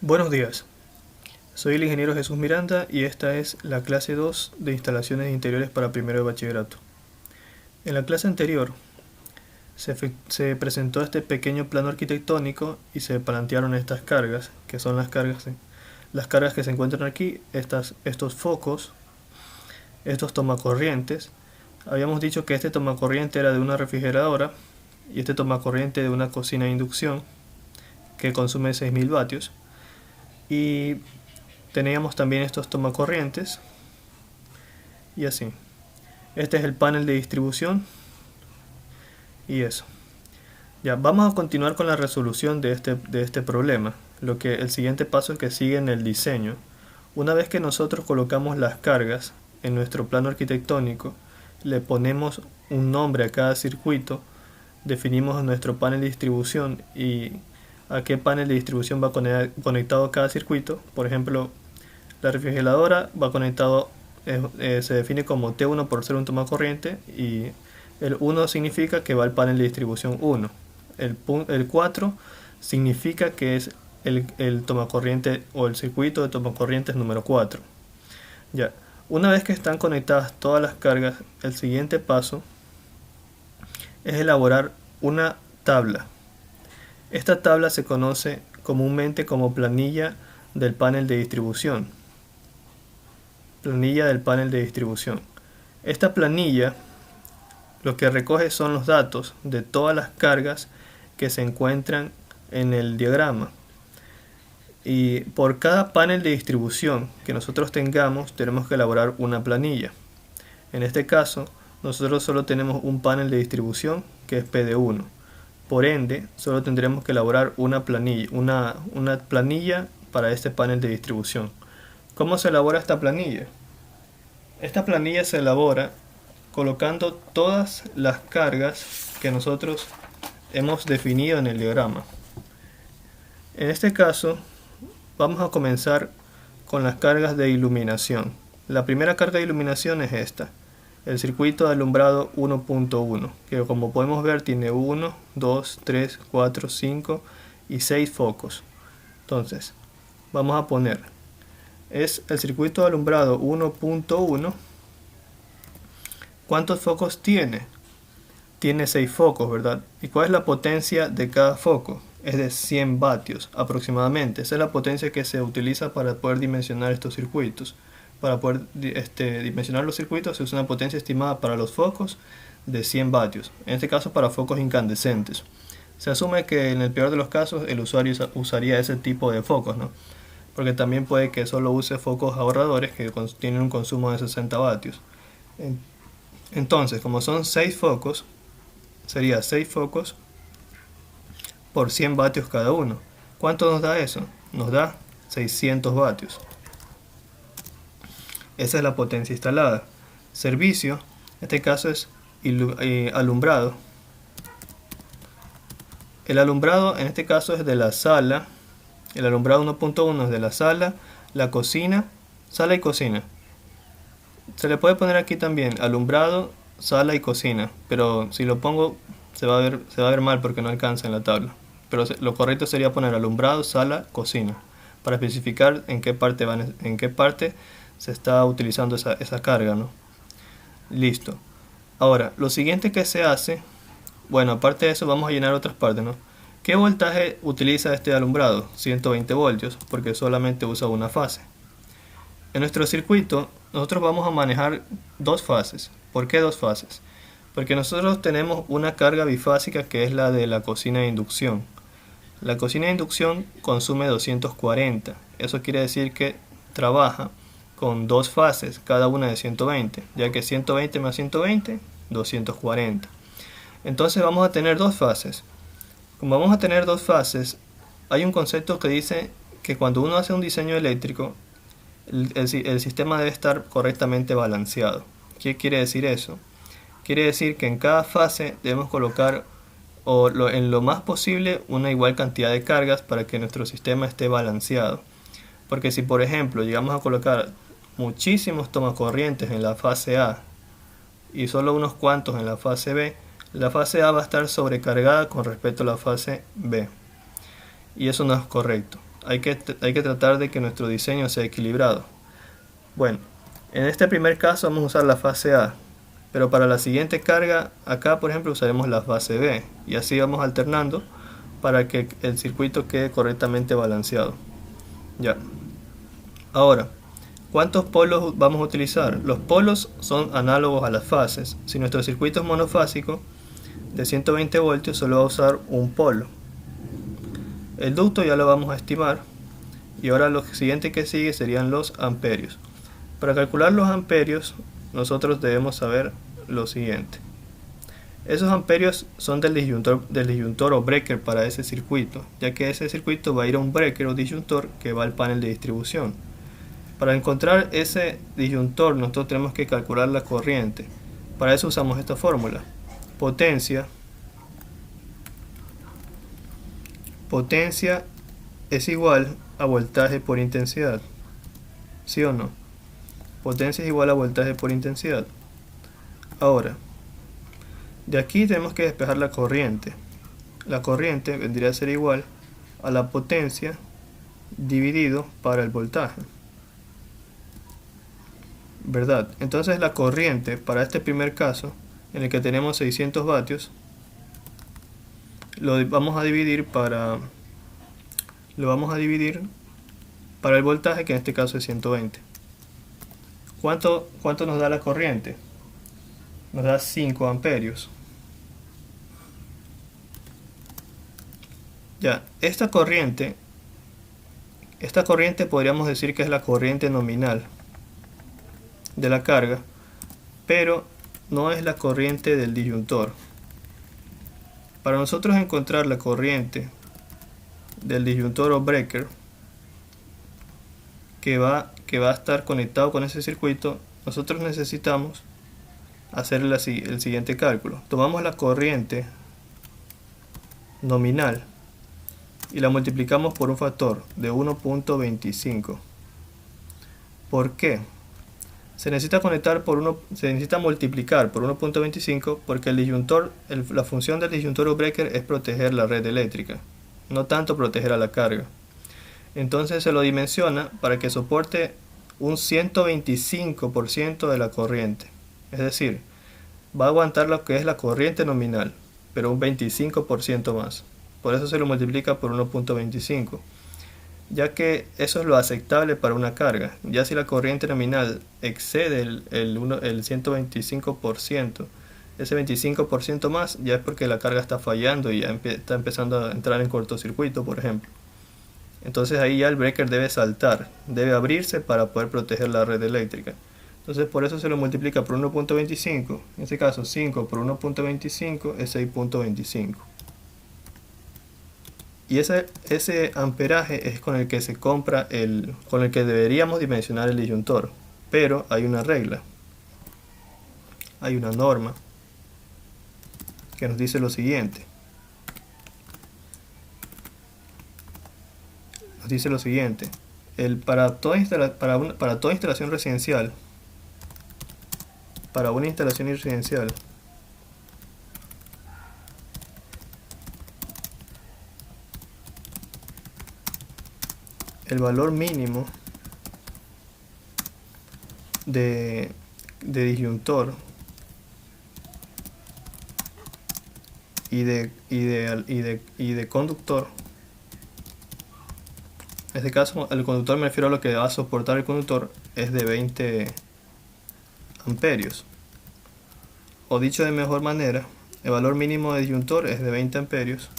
Buenos días, soy el ingeniero Jesús Miranda y esta es la clase 2 de instalaciones interiores para primero de bachillerato. En la clase anterior se presentó este pequeño plano arquitectónico y se plantearon estas cargas, que son las cargas que se encuentran aquí, estos focos, estos tomacorrientes. Habíamos dicho que este tomacorriente era de una refrigeradora y este tomacorriente de una cocina de inducción que consume 6000 vatios. Y teníamos también estos tomacorrientes y así. Este es el panel de distribución y eso. Ya, vamos a continuar con la resolución de este problema. El siguiente paso es que sigue en el diseño. Una vez que nosotros colocamos las cargas en nuestro plano arquitectónico, le ponemos un nombre a cada circuito, definimos nuestro panel de distribución y a qué panel de distribución va conectado cada circuito. Por ejemplo, la refrigeradora va conectado, se define como T1 por ser un tomacorriente y el 1 significa que va al panel de distribución 1. El 4 significa que es el tomacorriente o el circuito de tomacorrientes número 4. Ya, una vez que están conectadas todas las cargas, el siguiente paso es elaborar una tabla. Esta tabla se conoce comúnmente como planilla del panel de distribución. Planilla del panel de distribución. Esta planilla lo que recoge son los datos de todas las cargas que se encuentran en el diagrama. Y por cada panel de distribución que nosotros tengamos, tenemos que elaborar una planilla. En este caso, nosotros solo tenemos un panel de distribución que es PD1. Por ende, solo tendremos que elaborar una planilla para este panel de distribución. ¿Cómo se elabora esta planilla? Esta planilla se elabora colocando todas las cargas que nosotros hemos definido en el diagrama. En este caso, vamos a comenzar con las cargas de iluminación. La primera carga de iluminación es esta. El circuito de alumbrado 1.1, que como podemos ver tiene 1, 2, 3, 4, 5 y 6 focos. Entonces, vamos a poner, es el circuito de alumbrado 1.1. ¿Cuántos focos tiene? Tiene 6 focos, ¿verdad? ¿Y cuál es la potencia de cada foco? Es de 100 vatios aproximadamente. Esa es la potencia que se utiliza para poder dimensionar estos circuitos. Para poder dimensionar los circuitos se usa una potencia estimada para los focos de 100 vatios, en este caso para focos incandescentes. Se asume que en el peor de los casos el usuario usaría ese tipo de focos, ¿no? Porque también puede que solo use focos ahorradores que tienen un consumo de 60 vatios. Entonces, como son 6 focos, sería 6 focos por 100 vatios cada uno. ¿Cuánto nos da eso? Nos da 600 vatios. Esa es la potencia instalada. Servicio, en este caso es alumbrado. El alumbrado en este caso es de la sala. El alumbrado 1.1 es de la sala, la cocina, sala y cocina. Se le puede poner aquí también alumbrado, sala y cocina, pero si lo pongo se va a ver mal porque no alcanza en la tabla. Pero lo correcto sería poner alumbrado, sala, cocina, para especificar en qué parte se está utilizando esa carga, ¿no? Listo. Ahora, lo siguiente que se hace, bueno, aparte de eso vamos a llenar otras partes, ¿no? ¿Qué voltaje utiliza este alumbrado? 120 voltios, porque solamente usa una fase. En nuestro circuito, nosotros vamos a manejar dos fases. ¿Por qué dos fases? Porque nosotros tenemos una carga bifásica que es la de la cocina de inducción. La cocina de inducción consume 240. Eso quiere decir que trabaja con dos fases, cada una de 120, ya que 120 más 120, 240. Entonces vamos a tener dos fases. Como vamos a tener dos fases, hay un concepto que dice que cuando uno hace un diseño eléctrico, el sistema debe estar correctamente balanceado. ¿Qué quiere decir eso? Quiere decir que en cada fase debemos colocar en lo más posible una igual cantidad de cargas para que nuestro sistema esté balanceado. Porque si por ejemplo llegamos a colocar muchísimos tomacorrientes en la fase A y solo unos cuantos en la fase B, la fase A va a estar sobrecargada con respecto a la fase B. Y eso no es correcto. hay que tratar de que nuestro diseño sea equilibrado. Bueno, en este primer caso vamos a usar la fase A, pero para la siguiente carga, acá por ejemplo usaremos la fase B, y así vamos alternando para que el circuito quede correctamente balanceado. Ya. Ahora, ¿cuántos polos vamos a utilizar? Los polos son análogos a las fases. Si nuestro circuito es monofásico, de 120 voltios solo va a usar un polo. El ducto ya lo vamos a estimar, y ahora lo siguiente que sigue serían los amperios. Para calcular los amperios, nosotros debemos saber lo siguiente. Esos amperios son del disyuntor o breaker para ese circuito, ya que ese circuito va a ir a un breaker o disyuntor que va al panel de distribución. Para encontrar ese disyuntor, nosotros tenemos que calcular la corriente. Para eso usamos esta fórmula. Potencia es igual a voltaje por intensidad. ¿Sí o no? Potencia es igual a voltaje por intensidad. Ahora, de aquí tenemos que despejar la corriente. La corriente vendría a ser igual a la potencia dividido para el voltaje, ¿verdad? Entonces la corriente para este primer caso, en el que tenemos 600 vatios, lo vamos a dividir para el voltaje, que en este caso es 120. ¿Cuánto nos da la corriente? Nos da 5 amperios. Ya, esta corriente podríamos decir que es la corriente nominal de la carga, pero no es la corriente del disyuntor. Para nosotros encontrar la corriente del disyuntor o breaker que va a estar conectado con ese circuito, nosotros necesitamos hacer el siguiente cálculo. Tomamos la corriente nominal y la multiplicamos por un factor de 1.25. ¿Por qué? Se necesita multiplicar por 1.25 porque el disyuntor, la función del disyuntor o breaker es proteger la red eléctrica, no tanto proteger a la carga. Entonces se lo dimensiona para que soporte un 125% de la corriente. Es decir, va a aguantar lo que es la corriente nominal, pero un 25% más. Por eso se lo multiplica por 1.25, ya que eso es lo aceptable para una carga. Ya si la corriente nominal excede el 125%, ese 25% más ya es porque la carga está fallando y ya está empezando a entrar en cortocircuito, por ejemplo. Entonces ahí ya el breaker debe saltar, debe abrirse para poder proteger la red eléctrica. Entonces por eso se lo multiplica por 1.25, en este caso 5 por 1.25 es 6.25. Y ese amperaje es con el que se compra con el que deberíamos dimensionar el disyuntor. Pero hay una regla, hay una norma que nos dice lo siguiente. Nos dice lo siguiente: para toda instalación residencial, para una instalación residencial, el valor mínimo de disyuntor y de conductor, en este caso el conductor, me refiero a lo que va a soportar el conductor, es de 20 amperios. O dicho de mejor manera, el valor mínimo de disyuntor es de 20 amperios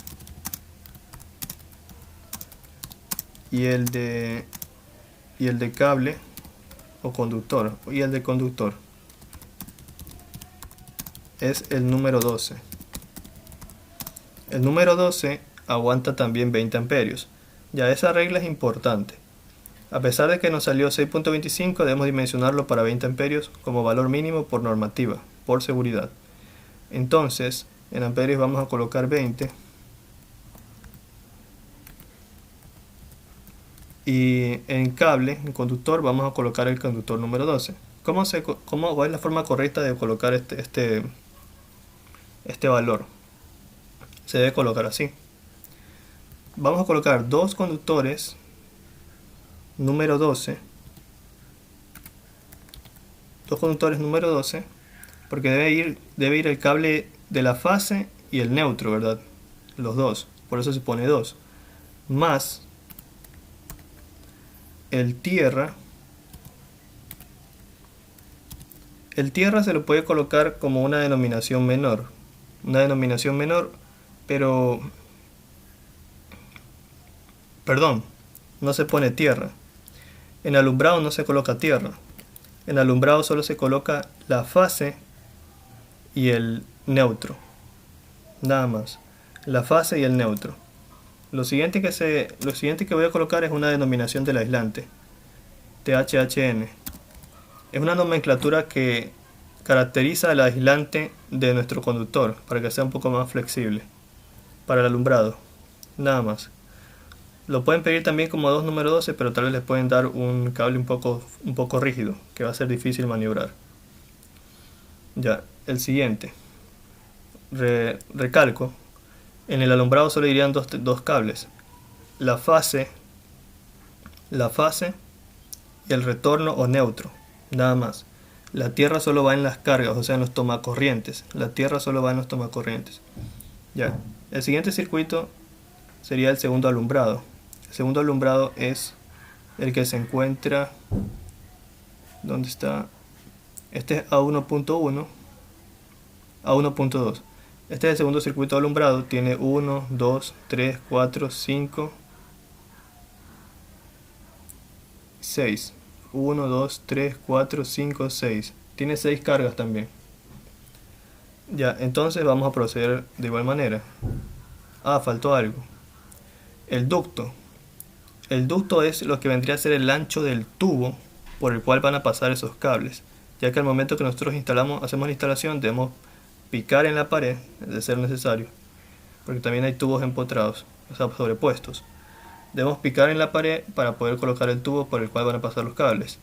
y el de cable o conductor, y el de conductor es el número 12. El número 12 aguanta también 20 amperios. Ya esa regla es importante. A pesar de que nos salió 6.25, debemos dimensionarlo para 20 amperios como valor mínimo por normativa, por seguridad. Entonces, en amperios vamos a colocar 20. Y en cable, en conductor, vamos a colocar el conductor número 12. ¿Cuál es la forma correcta de colocar este valor? Se debe colocar así. Vamos a colocar dos conductores número 12, dos conductores número 12, porque debe ir el cable de la fase y el neutro, ¿verdad? Los dos, por eso se pone 2, más el tierra. El tierra se lo puede colocar como una denominación menor, pero, perdón, no se pone tierra. En alumbrado no se coloca tierra. En alumbrado solo se coloca la fase y el neutro. Nada más. La fase y el neutro. Lo siguiente que voy a colocar es una denominación del aislante. THHN. Es una nomenclatura que caracteriza al aislante de nuestro conductor para que sea un poco más flexible para el alumbrado. Nada más. Lo pueden pedir también como 2 número 12, pero tal vez les pueden dar un cable un poco rígido, que va a ser difícil maniobrar. Ya, el siguiente. Recalco. En el alumbrado solo irían dos cables. La fase y el retorno o neutro. Nada más. La tierra solo va en las cargas, o sea en los tomacorrientes. La tierra solo va en los tomacorrientes. Ya. El siguiente circuito sería el segundo alumbrado. El segundo alumbrado es el que se encuentra... ¿Dónde está? Este es A1.1, A1.2. Este es el segundo circuito alumbrado. Tiene 1, 2, 3, 4, 5, 6. 1, 2, 3, 4, 5, 6. Tiene 6 cargas también. Ya, entonces vamos a proceder de igual manera. Ah, faltó algo. El ducto. El ducto es lo que vendría a ser el ancho del tubo por el cual van a pasar esos cables, ya que al momento que nosotros hacemos la instalación, debemos picar en la pared, de ser necesario, porque también hay tubos empotrados, o sea, sobrepuestos. Debemos picar en la pared para poder colocar el tubo por el cual van a pasar los cables.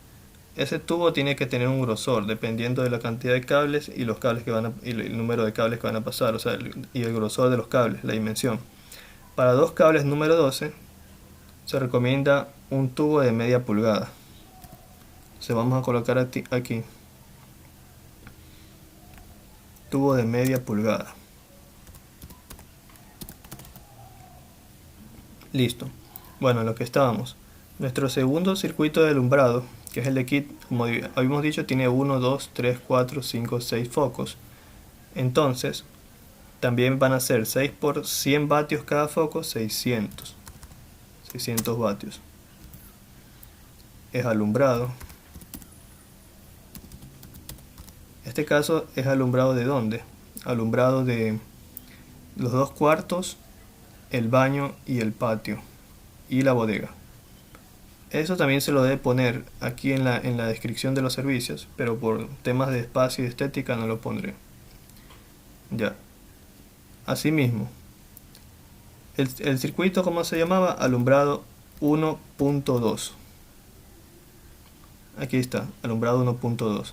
Ese tubo tiene que tener un grosor, dependiendo de la cantidad de cables y los cables y el número de cables que van a pasar, o sea, y el grosor de los cables, la dimensión. Para dos cables número 12 se recomienda un tubo de media pulgada. Entonces vamos a colocar aquí tubo de media pulgada. Listo. Bueno, en lo que estábamos. Nuestro segundo circuito de alumbrado, que es el de kit, como habíamos dicho, tiene 1, 2, 3, 4, 5, 6 focos. Entonces, también van a ser 6 por 100 vatios cada foco, 600 vatios. Es alumbrado. Este caso es alumbrado de ¿dónde? Alumbrado de los 2 cuartos, el baño y el patio y la bodega. Eso también se lo debe poner aquí en la descripción de los servicios, pero por temas de espacio y de estética no lo pondré. Ya. Asimismo, el circuito, ¿cómo se llamaba? Alumbrado 1.2. Aquí está, alumbrado 1.2.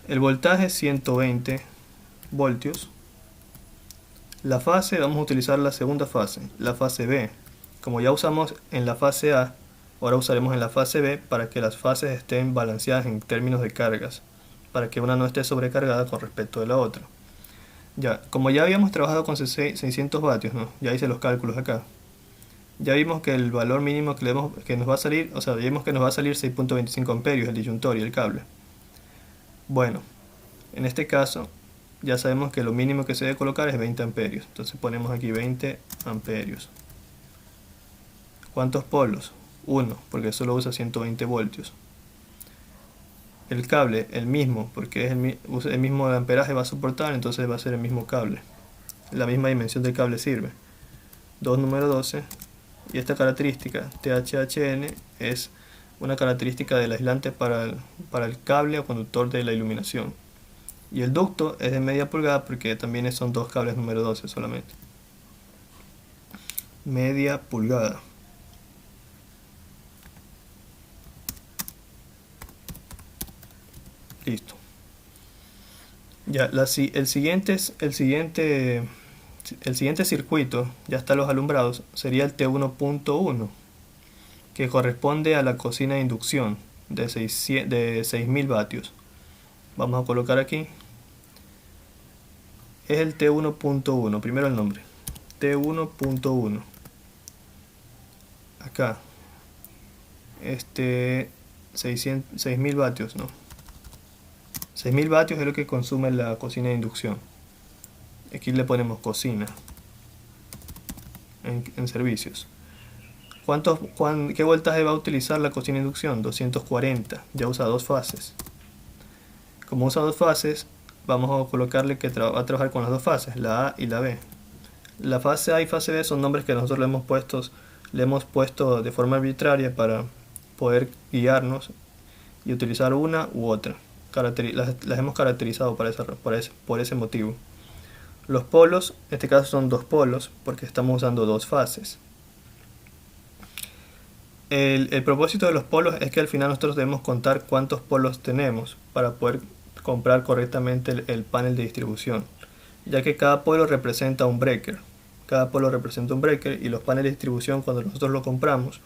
El voltaje 120 voltios. La fase, vamos a utilizar la segunda fase, la fase B. Como ya usamos en la fase A, ahora usaremos en la fase B para que las fases estén balanceadas en términos de cargas, para que una no esté sobrecargada con respecto de la otra. Ya, como ya habíamos trabajado con 600 vatios, ¿no? Ya hice los cálculos acá. Ya vimos que el valor mínimo que nos va a salir, o sea, vimos que nos va a salir 6.25 amperios el disyuntor y el cable. Bueno, en este caso ya sabemos que lo mínimo que se debe colocar es 20 amperios. Entonces ponemos aquí 20 amperios. ¿Cuántos polos? 1, porque solo usa 120 voltios. El cable, el mismo, porque es el mismo amperaje va a soportar, entonces va a ser el mismo cable. La misma dimensión del cable sirve. 2 número 12. Y esta característica, THHN, es una característica del aislante para el cable o conductor de la iluminación. Y el ducto es de media pulgada porque también son 2 cables número 12 solamente. Media pulgada. Listo. Ya, el siguiente circuito, ya está los alumbrados, sería el T1.1. que corresponde a la cocina de inducción de 6000 vatios. Vamos a colocar aquí. Es el T1.1, primero el nombre. T1.1. Acá. 6000 vatios, ¿no? 6000 vatios es lo que consume la cocina de inducción. Aquí le ponemos cocina en servicios. ¿Qué voltaje va a utilizar la cocina de inducción? 240. Ya usa dos fases. Como usa dos fases, vamos a colocarle que va a trabajar con las dos fases, la A y la B. La fase A y fase B son nombres que nosotros le hemos puesto de forma arbitraria para poder guiarnos y utilizar una u otra. Las hemos caracterizado por ese motivo. Los polos, en este caso son dos polos porque estamos usando dos fases. El propósito de los polos es que al final nosotros debemos contar cuántos polos tenemos para poder comprar correctamente el panel de distribución, ya que cada polo representa un breaker. Cada polo representa un breaker y los paneles de distribución, cuando nosotros lo compramos,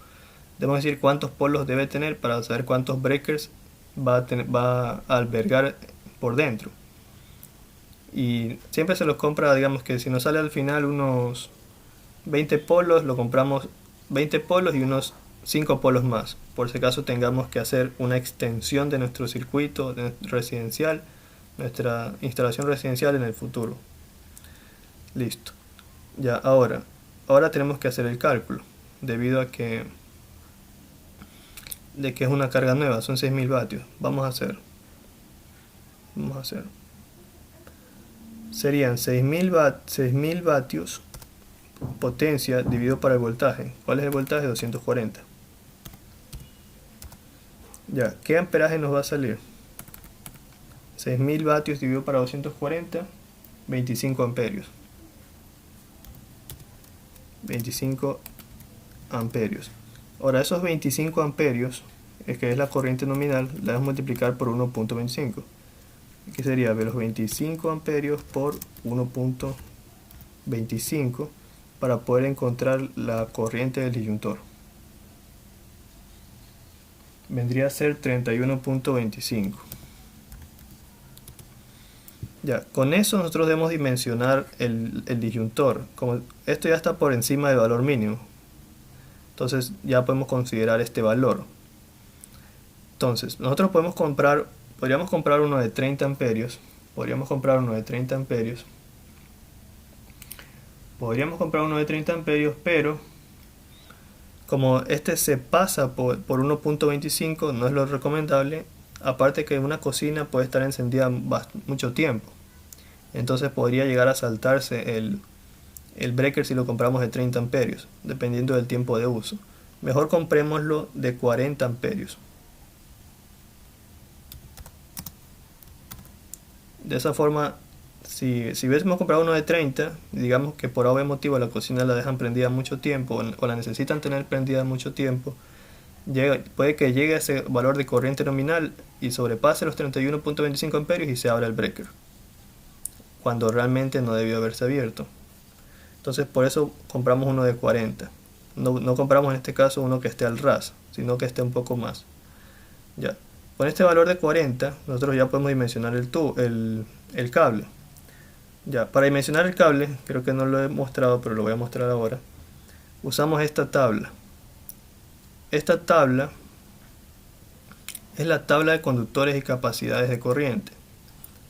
debemos decir cuántos polos debe tener para saber cuántos breakers va a albergar por dentro. Y siempre se los compra, digamos que si nos sale al final unos 20 polos, lo compramos 20 polos y unos 5 polos más, por si acaso tengamos que hacer una extensión de nuestro circuito residencial, nuestra instalación residencial en el futuro. Listo. Ya, ahora tenemos que hacer el cálculo, debido a que es una carga nueva, son 6000 vatios. Vamos a hacer. Serían 6000 vatios potencia dividido por el voltaje. ¿Cuál es el voltaje? 240. Ya, ¿qué amperaje nos va a salir? 6000 vatios dividido para 240, 25 amperios. 25 amperios. Ahora, esos 25 amperios, que es la corriente nominal, la vamos a multiplicar por 1.25. ¿Qué sería? De los 25 amperios por 1.25 para poder encontrar la corriente del disyuntor. Vendría a ser 31.25. Ya, con eso nosotros debemos dimensionar el disyuntor. Como esto ya está por encima del valor mínimo, entonces ya podemos considerar este valor. Entonces, nosotros podríamos comprar uno de 30 amperios. Podríamos comprar uno de 30 amperios, pero como este se pasa por 1.25, no es lo recomendable. Aparte que una cocina puede estar encendida mucho tiempo, entonces podría llegar a saltarse el breaker si lo compramos de 30 amperios, dependiendo del tiempo de uso. Mejor comprémoslo de 40 amperios. De esa forma, si hubiésemos comprado uno de 30, digamos que por algún motivo la cocina la dejan prendida mucho tiempo o la necesitan tener prendida mucho tiempo, puede que llegue a ese valor de corriente nominal y sobrepase los 31.25 amperios y se abra el breaker, cuando realmente no debió haberse abierto. Entonces por eso compramos uno de 40. No compramos en este caso uno que esté al ras, sino que esté un poco más. Ya. Con este valor de 40, nosotros ya podemos dimensionar el cable. Ya, para dimensionar el cable, creo que no lo he mostrado, pero lo voy a mostrar ahora. Usamos esta tabla. Esta tabla es la tabla de conductores y capacidades de corriente.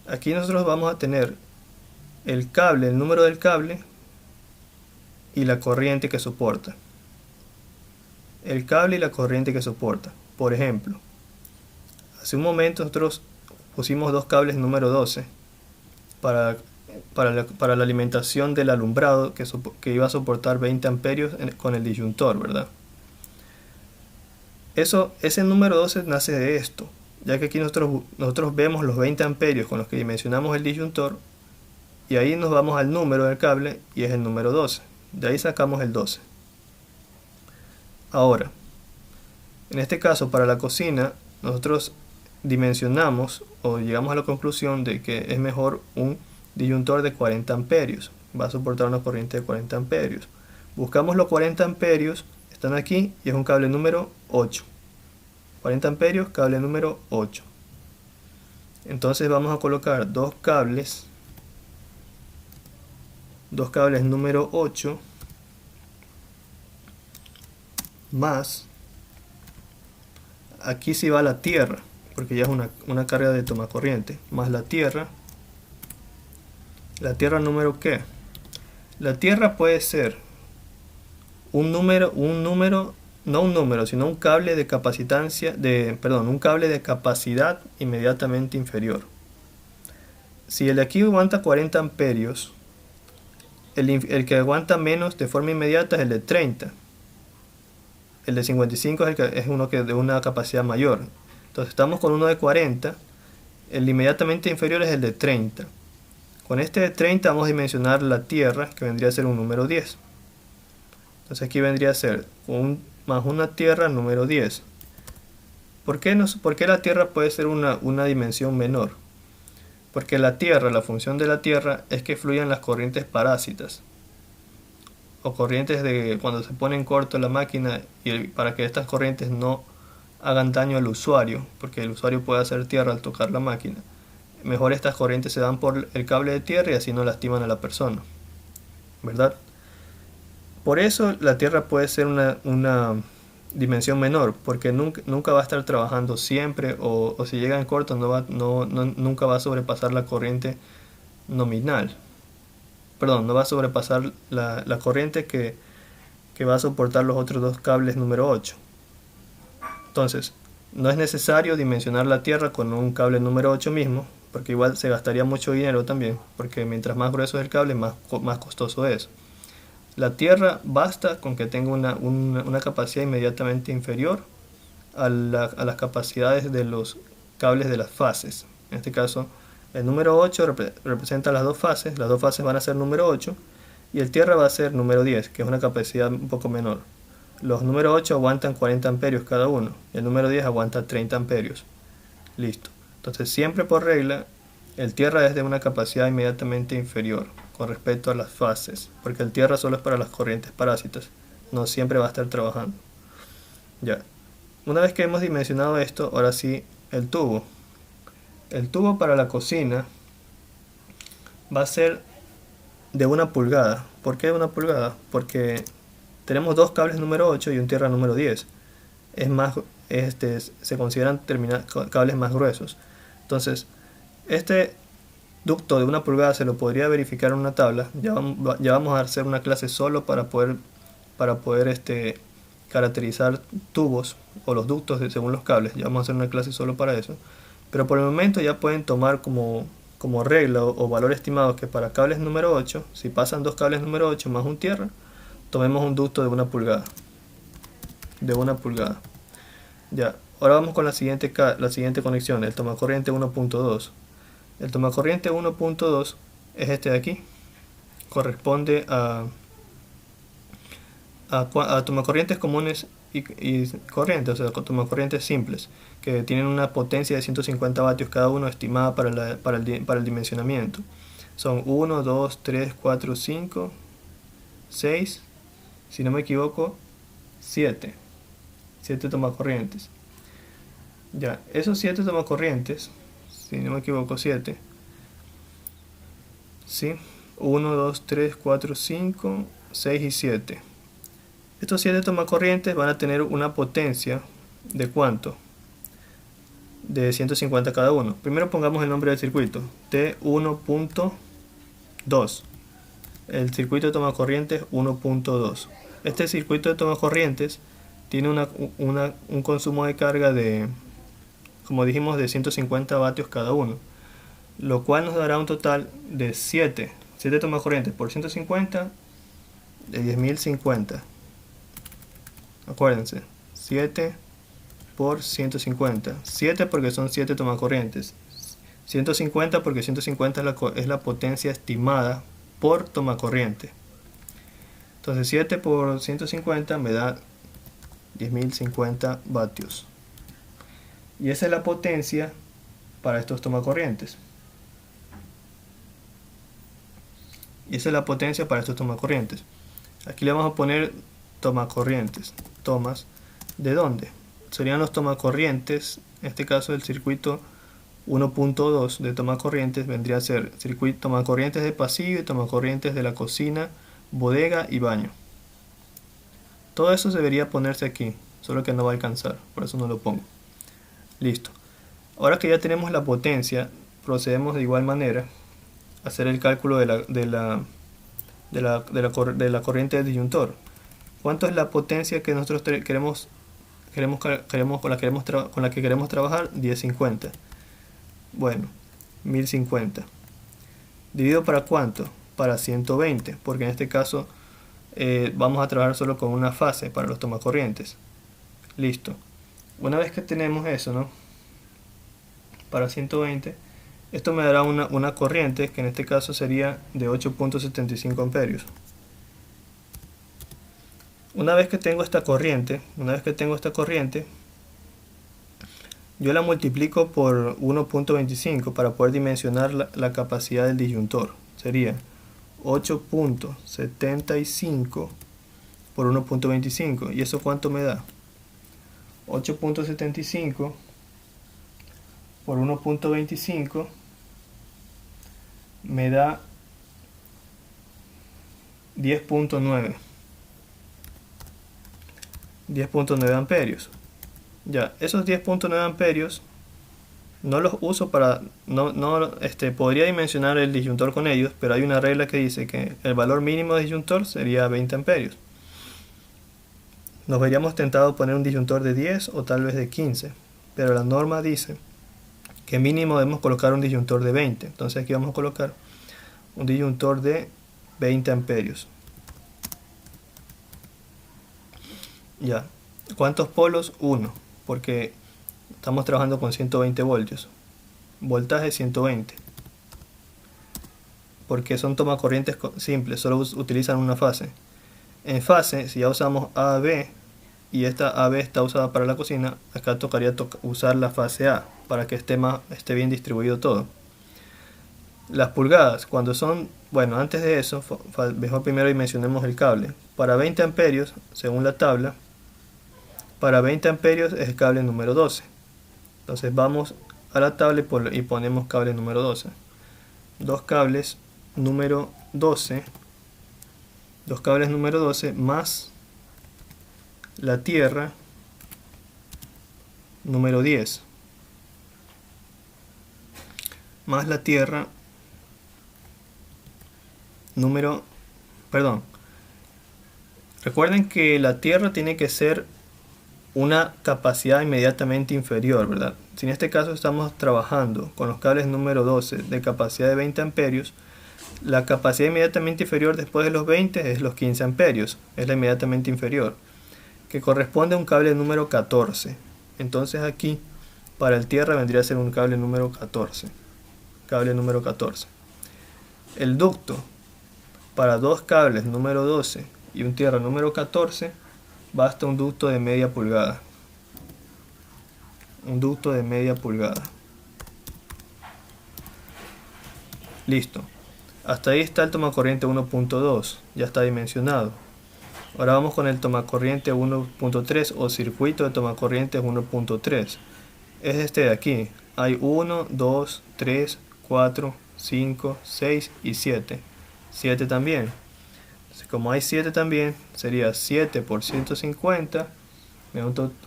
Aquí nosotros vamos a tener el cable, el número del cable y la corriente que soporta. El cable y la corriente que soporta. Por ejemplo, hace un momento nosotros pusimos dos cables número 12 para la alimentación del alumbrado que iba a soportar 20 amperios con el disyuntor, ¿verdad? Ese número 12 nace de esto, ya que aquí nosotros vemos los 20 amperios con los que dimensionamos el disyuntor y ahí nos vamos al número del cable y es el número 12. De ahí sacamos el 12. Ahora, en este caso para la cocina, nosotros dimensionamos o llegamos a la conclusión de que es mejor un disyuntor de 40 amperios. Va a soportar una corriente de 40 amperios. Buscamos los 40 amperios, Están aquí y es un cable número 8. 40 amperios, cable número 8. Entonces vamos a colocar dos cables número 8 más, aquí sí va la tierra, porque ya es una carga de tomacorriente, más la tierra. ¿La tierra número qué? La tierra puede ser no un número, sino un cable de capacitancia, un cable de capacidad inmediatamente inferior. Si el de aquí aguanta 40 amperios, el que aguanta menos de forma inmediata es el de 30. El de 55 es uno que de una capacidad mayor. Entonces estamos con uno de 40, el inmediatamente inferior es el de 30. Con este de 30 vamos a dimensionar la tierra, que vendría a ser un número 10. Entonces aquí vendría a ser más una tierra número 10. ¿Por qué la tierra puede ser una dimensión menor? Porque la función de la tierra es que fluyan las corrientes parásitas, o corrientes de cuando se pone en corto la máquina, para que estas corrientes no hagan daño al usuario, porque el usuario puede hacer tierra al tocar la máquina. Mejor estas corrientes se dan por el cable de tierra y así no lastiman a la persona, ¿verdad? Por eso la tierra puede ser una dimensión menor, porque nunca va a estar trabajando siempre, o si llega en corto nunca va a sobrepasar la corriente nominal. Perdón, no va a sobrepasar la corriente que va a soportar los otros dos cables número 8. Entonces, no es necesario dimensionar la tierra con un cable número 8 mismo, porque igual se gastaría mucho dinero también, porque mientras más grueso es el cable, más costoso es. La tierra basta con que tenga una capacidad inmediatamente inferior a las capacidades de los cables de las fases. En este caso, el número 8 representa las dos fases van a ser número 8, y el tierra va a ser número 10, que es una capacidad un poco menor. Los número 8 aguantan 40 amperios cada uno, y el número 10 aguanta 30 amperios. Listo. Entonces siempre por regla, el tierra es de una capacidad inmediatamente inferior con respecto a las fases, porque el tierra solo es para las corrientes parásitas, no siempre va a estar trabajando. Ya. Una vez que hemos dimensionado esto, ahora sí, el tubo. El tubo para la cocina va a ser de 1 pulgada. ¿Por qué de 1 pulgada? Porque tenemos dos cables número 8 y un tierra número 10. Se consideran cables más gruesos. Entonces, este ducto de 1 pulgada se lo podría verificar en una tabla. Ya vamos a hacer una clase solo para poder caracterizar tubos o los ductos según los cables. Ya vamos a hacer una clase solo para eso. Pero por el momento ya pueden tomar como regla o valor estimado que para cables número 8, si pasan dos cables número 8 más un tierra, tomemos un ducto de 1 pulgada. De 1 pulgada. Ya, ahora vamos con la siguiente conexión, el tomacorriente 1.2. El tomacorriente 1.2 es este de aquí. Corresponde a tomacorrientes comunes y corrientes, o sea, tomacorrientes simples, que tienen una potencia de 150 vatios cada uno estimada para el dimensionamiento. Son 1, 2, 3, 4, 5, 6, si no me equivoco, 7 tomacorrientes. Ya, esos 7 tomacorrientes, si no me equivoco, 7, ¿sí? 1, 2, 3, 4, 5, 6 y 7. Estos 7 tomacorrientes van a tener una potencia de ¿cuánto? De 150 cada uno. Primero pongamos el nombre del circuito, T1.2. El circuito de tomacorrientes 1.2. Este circuito de tomacorrientes tiene un consumo de carga de, como dijimos, de 150 vatios cada uno, lo cual nos dará un total de 7 tomacorrientes por 150 de 10.050. Acuérdense, 7 por 150. 7 porque son 7 tomacorrientes. 150 porque 150 es la potencia estimada por tomacorriente. Entonces 7 por 150 me da 10.050 vatios. Y esa es la potencia para estos tomacorrientes. Aquí le vamos a poner tomacorrientes. ¿Tomas de dónde? Serían los tomacorrientes, en este caso el circuito 1.2 de tomacorrientes vendría a ser circuito tomacorrientes de pasillo y tomacorrientes de la cocina, bodega y baño. Todo eso debería ponerse aquí, solo que no va a alcanzar, por eso no lo pongo. Listo. Ahora que ya tenemos la potencia, procedemos de igual manera a hacer el cálculo de la corriente del disyuntor. ¿Cuánto es la potencia que nosotros con la que queremos trabajar? 1050. Bueno, 1050. ¿Dividido para cuánto? Para 120, porque en este caso vamos a trabajar solo con una fase para los tomacorrientes. Listo. Una vez que tenemos eso, ¿no? Para 120, esto me dará una corriente que en este caso sería de 8.75 amperios. Una vez que tengo esta corriente, yo la multiplico por 1.25 para poder dimensionar la capacidad del disyuntor. Sería 8.75 por 1.25. ¿Y eso cuánto me da? 8.75 por 1.25 me da 10.9 amperios. Ya, esos 10.9 amperios no los uso para... podría dimensionar el disyuntor con ellos, pero hay una regla que dice que el valor mínimo de disyuntor sería 20 amperios. Nos veríamos tentados a poner un disyuntor de 10 o tal vez de 15, pero la norma dice que mínimo debemos colocar un disyuntor de 20. Entonces aquí vamos a colocar un disyuntor de 20 amperios. Ya. ¿Cuántos polos? 1, porque estamos trabajando con 120 voltios. Voltaje 120. Porque son tomacorrientes simples, solo utilizan una fase. En fase, si ya usamos AB y esta AB está usada para la cocina, acá tocaría usar la fase A para que esté bien distribuido todo. Las pulgadas, cuando son, bueno, antes de eso, mejor primero dimensionemos el cable. Para 20 amperios, según la tabla, para 20 amperios es el cable número 12. Entonces vamos a la tabla y ponemos cable número 12. Dos cables número 12 más la tierra número 10 más la tierra recuerden que la tierra tiene que ser una capacidad inmediatamente inferior, ¿verdad? Si en este caso estamos trabajando con los cables número 12 de capacidad de 20 amperios, la capacidad inmediatamente inferior después de los 20 es los 15 amperios, es la inmediatamente inferior, que corresponde a un cable número 14. Entonces aquí, para el tierra vendría a ser un cable número 14. El ducto, para dos cables número 12 y un tierra número 14, basta un ducto de media pulgada. Listo. Hasta ahí está el tomacorriente 1.2, ya está dimensionado. Ahora vamos con el tomacorriente 1.3 o circuito de tomacorrientes 1.3. Es este de aquí. Hay 1, 2, 3, 4, 5, 6 y 7. 7 también. Como hay 7 también, sería 7 por 150,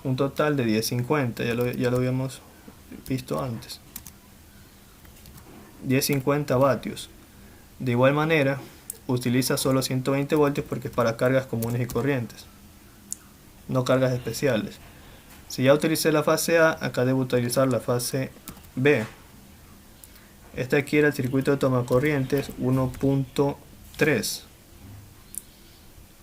un total de 1050, ya lo habíamos visto antes. 1050 vatios. De igual manera, utiliza solo 120 voltios porque es para cargas comunes y corrientes, no cargas especiales. Si ya utilicé la fase A, acá debo utilizar la fase B. Este aquí era el circuito de tomacorrientes 1.3.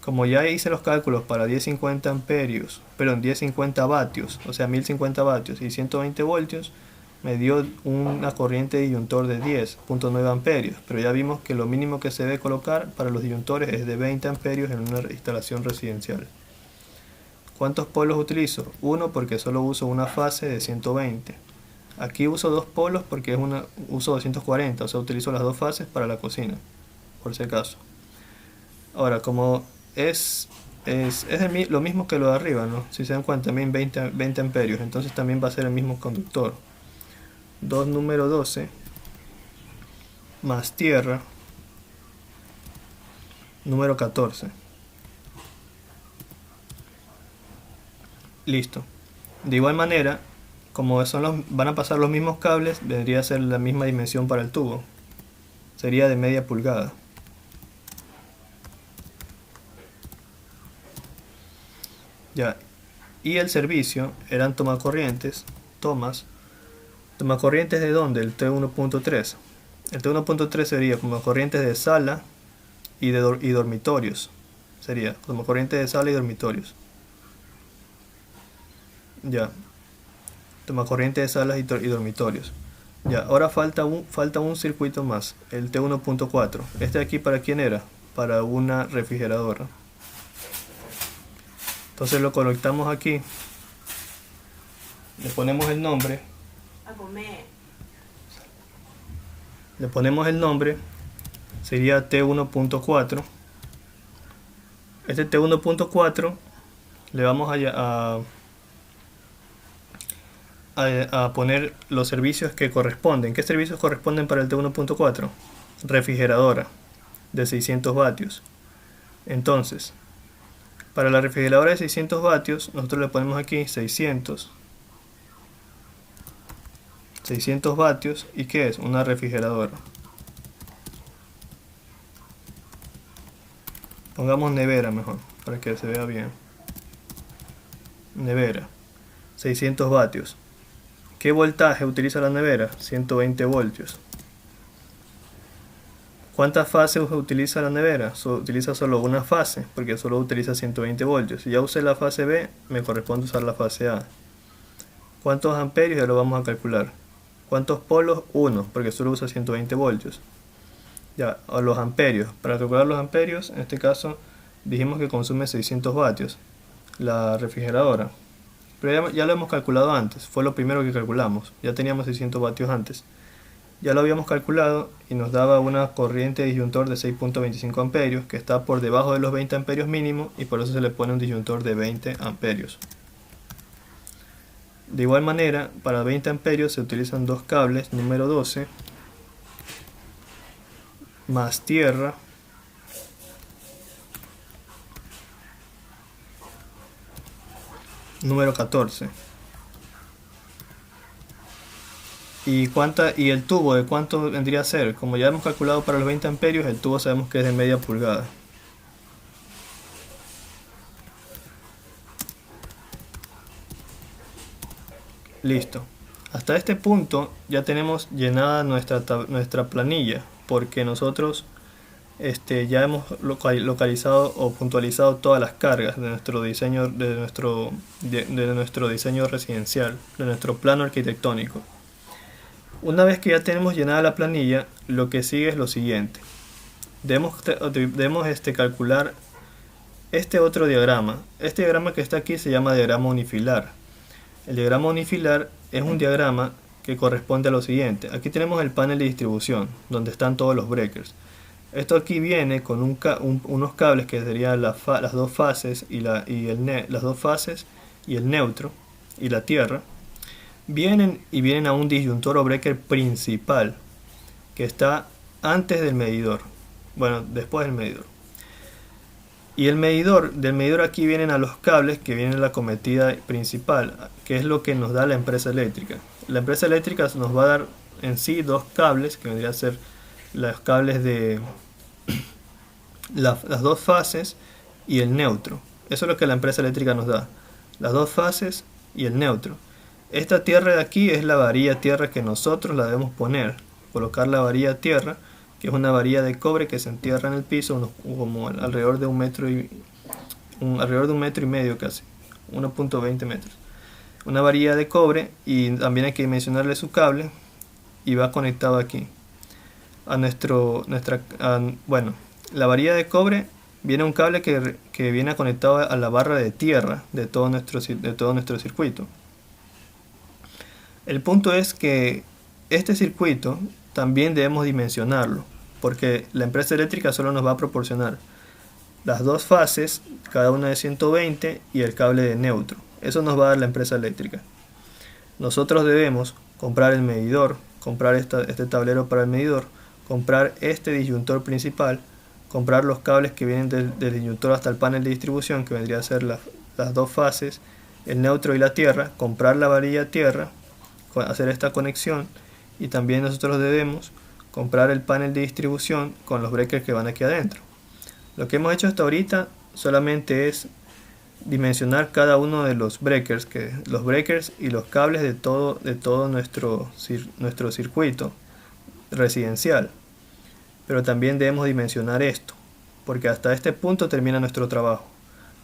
Como ya hice los cálculos para 1050 amperios, perdón, 1050 vatios, o sea 1050 vatios y 120 voltios, me dio una corriente de disyuntor de 10.9 amperios, pero ya vimos que lo mínimo que se debe colocar para los disyuntores es de 20 amperios en una instalación residencial. ¿Cuántos polos utilizo? Uno, porque solo uso una fase de 120. Aquí uso dos polos porque uso 240, o sea utilizo las dos fases para la cocina, por si acaso. Ahora, como es lo mismo que lo de arriba, ¿no? Si se dan cuenta, también 20 amperios, entonces también va a ser el mismo conductor. 2 número 12 más tierra número 14. Listo. De igual manera, como van a pasar los mismos cables, vendría a ser la misma dimensión para el tubo. Sería de media pulgada. Ya. Y el servicio eran tomacorrientes. ¿Tomacorrientes de dónde? El T1.3. El T1.3 sería tomacorrientes de sala y dormitorios. Sería tomacorrientes de sala y dormitorios. Ya. Tomacorrientes de salas y dormitorios. Ya, ahora falta un circuito más, el T1.4. Este de aquí, ¿para quién era? Para una refrigeradora. Entonces lo conectamos aquí. Le ponemos el nombre. Le ponemos el nombre. Sería T1.4. Este T1.4 le vamos a poner los servicios que corresponden. ¿Qué servicios corresponden para el T1.4? Refrigeradora de 600 vatios. Entonces, para la refrigeradora de 600 vatios, nosotros le ponemos aquí 600 vatios. ¿Y qué es? Una refrigeradora. Pongamos nevera mejor, para que se vea bien. Nevera, 600 vatios. ¿Qué voltaje utiliza la nevera? 120 voltios. ¿Cuántas fases utiliza la nevera? Utiliza solo una fase, porque solo utiliza 120 voltios. Si ya usé la fase B, me corresponde usar la fase A. ¿Cuántos amperios? Ya lo vamos a calcular. ¿Cuántos polos? 1, porque solo usa 120 voltios. Ya, a los amperios. Para calcular los amperios, en este caso, dijimos que consume 600 vatios la refrigeradora. Pero ya lo hemos calculado antes, fue lo primero que calculamos. Ya teníamos 600 vatios antes. Ya lo habíamos calculado y nos daba una corriente de disyuntor de 6.25 amperios, que está por debajo de los 20 amperios mínimo, y por eso se le pone un disyuntor de 20 amperios. De igual manera, para 20 amperios se utilizan dos cables número 12 más tierra número 14. ¿Y el tubo de cuánto vendría a ser? Como ya hemos calculado para los 20 amperios, el tubo sabemos que es de media pulgada. Listo. Hasta este punto ya tenemos llenada nuestra planilla, porque nosotros ya hemos localizado o puntualizado todas las cargas de nuestro diseño, de nuestro diseño residencial, de nuestro plano arquitectónico. Una vez que ya tenemos llenada la planilla, lo que sigue es lo siguiente. Debemos calcular este otro diagrama. Este diagrama que está aquí se llama diagrama unifilar. El diagrama unifilar es un diagrama que corresponde a lo siguiente. Aquí tenemos el panel de distribución, donde están todos los breakers. Esto aquí viene con unos cables que serían las dos fases las dos fases y el neutro y la tierra. Vienen a un disyuntor o breaker principal que está antes del medidor. Bueno, después del medidor. Y del medidor aquí vienen a los cables que vienen a la cometida principal, que es lo que nos da la empresa eléctrica. La empresa eléctrica nos va a dar en sí dos cables, que vendrían a ser los cables de las dos fases y el neutro. Eso es lo que la empresa eléctrica nos da, las dos fases y el neutro. Esta tierra de aquí es la varilla tierra que nosotros la debemos poner. Colocar la varilla tierra, que es una varilla de cobre que se entierra en el piso, como alrededor de un metro y medio casi, 1.20 metros. Una varilla de cobre, y también hay que dimensionarle su cable, y va conectado aquí a la varilla de cobre viene un cable que viene conectado a la barra de tierra de todo nuestro circuito. El punto es que este circuito también debemos dimensionarlo, porque la empresa eléctrica solo nos va a proporcionar las dos fases, cada una de 120 y el cable de neutro. Eso nos va a dar la empresa eléctrica. Nosotros debemos comprar el medidor, comprar este tablero para el medidor, comprar este disyuntor principal, comprar los cables que vienen del disyuntor hasta el panel de distribución, que vendría a ser las dos fases, el neutro y la tierra, comprar la varilla tierra, hacer esta conexión, y también nosotros debemos comprar el panel de distribución con los breakers que van aquí adentro. Lo que hemos hecho hasta ahorita solamente es dimensionar cada uno de los breakers, y los cables de todo nuestro circuito residencial. Pero también debemos dimensionar esto, porque hasta este punto termina nuestro trabajo.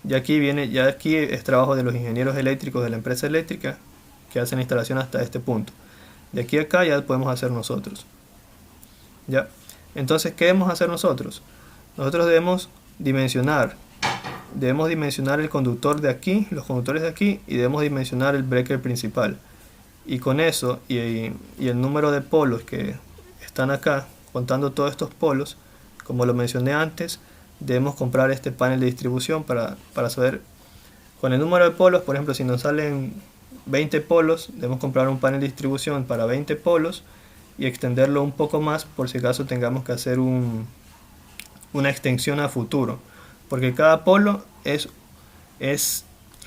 Ya aquí es trabajo de los ingenieros eléctricos de la empresa eléctrica que hacen la instalación hasta este punto. De aquí a acá ya podemos hacer nosotros. ¿Ya? Entonces, ¿qué debemos hacer nosotros? Nosotros debemos dimensionar el conductor de aquí, los conductores de aquí, y debemos dimensionar el breaker principal. Y con eso, y el número de polos que están acá, contando todos estos polos, como lo mencioné antes, debemos comprar este panel de distribución para saber, con el número de polos, por ejemplo, si nos salen 20 polos, debemos comprar un panel de distribución para 20 polos y extenderlo un poco más por si acaso tengamos que hacer una extensión a futuro, porque cada polo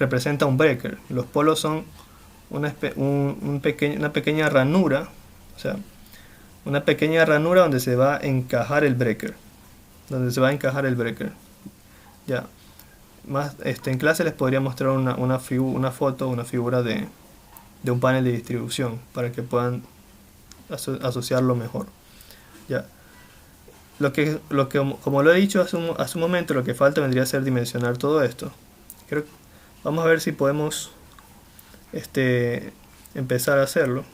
representa un breaker. Los polos son una pequeña ranura, o sea, una pequeña ranura donde se va a encajar el breaker, ya. Más en clase les podría mostrar una figura de un panel de distribución para que puedan asociarlo mejor. Ya. Como lo he dicho hace un momento, lo que falta vendría a ser dimensionar todo esto. Vamos a ver si podemos empezar a hacerlo.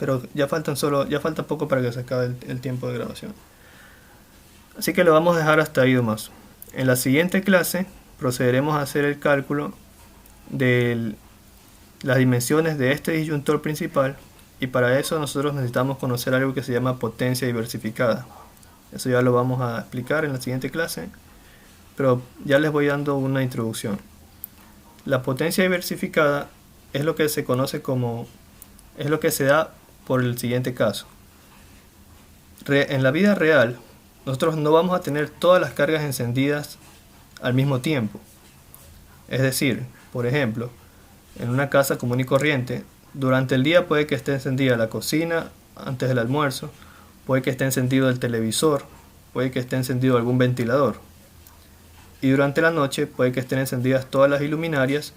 Pero ya falta poco para que se acabe el tiempo de grabación. Así que lo vamos a dejar hasta ahí nomás. En la siguiente clase procederemos a hacer el cálculo de las dimensiones de este disyuntor principal, y para eso nosotros necesitamos conocer algo que se llama potencia diversificada. Eso ya lo vamos a explicar en la siguiente clase, pero ya les voy dando una introducción. La potencia diversificada es lo que se conoce es lo que se da por el siguiente caso. En la vida real, nosotros no vamos a tener todas las cargas encendidas al mismo tiempo. Es decir, por ejemplo, en una casa común y corriente, durante el día puede que esté encendida la cocina antes del almuerzo, puede que esté encendido el televisor, puede que esté encendido algún ventilador. Y durante la noche puede que estén encendidas todas las iluminarias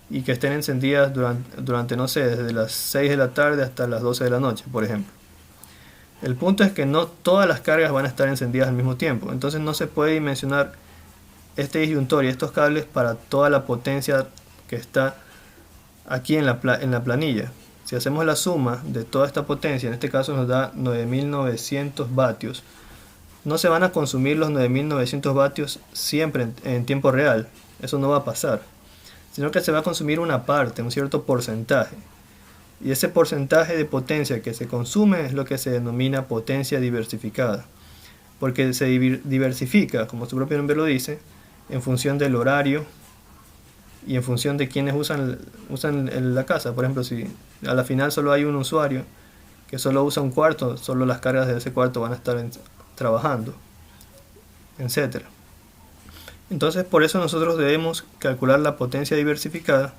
y que estén encendidas durante no sé, desde las 6 de la tarde hasta las 12 de la noche, por ejemplo. El punto es que no todas las cargas van a estar encendidas al mismo tiempo, entonces no se puede dimensionar este disyuntor y estos cables para toda la potencia que está aquí en la planilla. Si hacemos la suma de toda esta potencia, en este caso nos da 9900 vatios, no se van a consumir los 9900 vatios siempre en tiempo real, eso no va a pasar, sino que se va a consumir una parte, un cierto porcentaje. Y ese porcentaje de potencia que se consume es lo que se denomina potencia diversificada, porque se diversifica, como su propio nombre lo dice, en función del horario y en función de quienes usan la casa. Por ejemplo, si a la final solo hay un usuario que solo usa un cuarto, solo las cargas de ese cuarto van a estar trabajando, etc. Entonces, por eso nosotros debemos calcular la potencia diversificada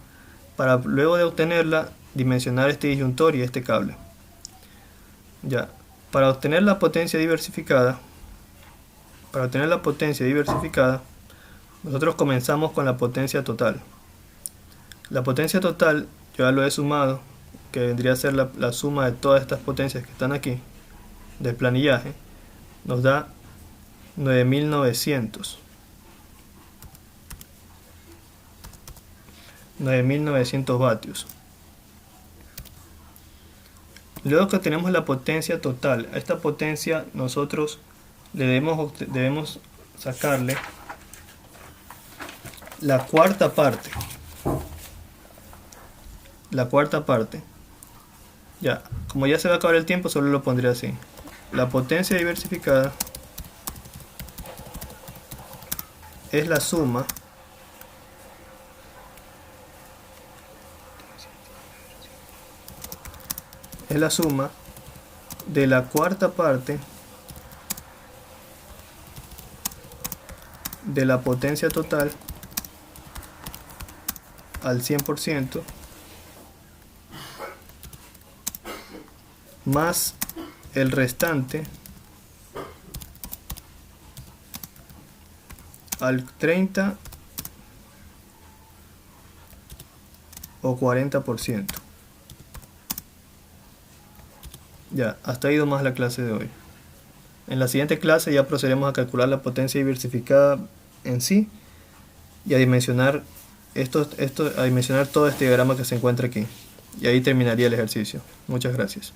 para luego de obtenerla dimensionar este disyuntor y este cable. Ya, para obtener la potencia diversificada, nosotros comenzamos con la potencia total. La potencia total, yo ya lo he sumado, que vendría a ser la suma de todas estas potencias que están aquí, del planillaje, nos da 9900. 9900 vatios. Luego que tenemos la potencia total, a esta potencia nosotros debemos sacarle la cuarta parte. Ya, como ya se va a acabar el tiempo, solo lo pondré así. La potencia diversificada es la suma de la cuarta parte de la potencia total al 100% más el restante al 30 o 40%. Ya, hasta ahí nomás la clase de hoy. En la siguiente clase ya procederemos a calcular la potencia diversificada en sí y a dimensionar a dimensionar todo este diagrama que se encuentra aquí. Y ahí terminaría el ejercicio. Muchas gracias.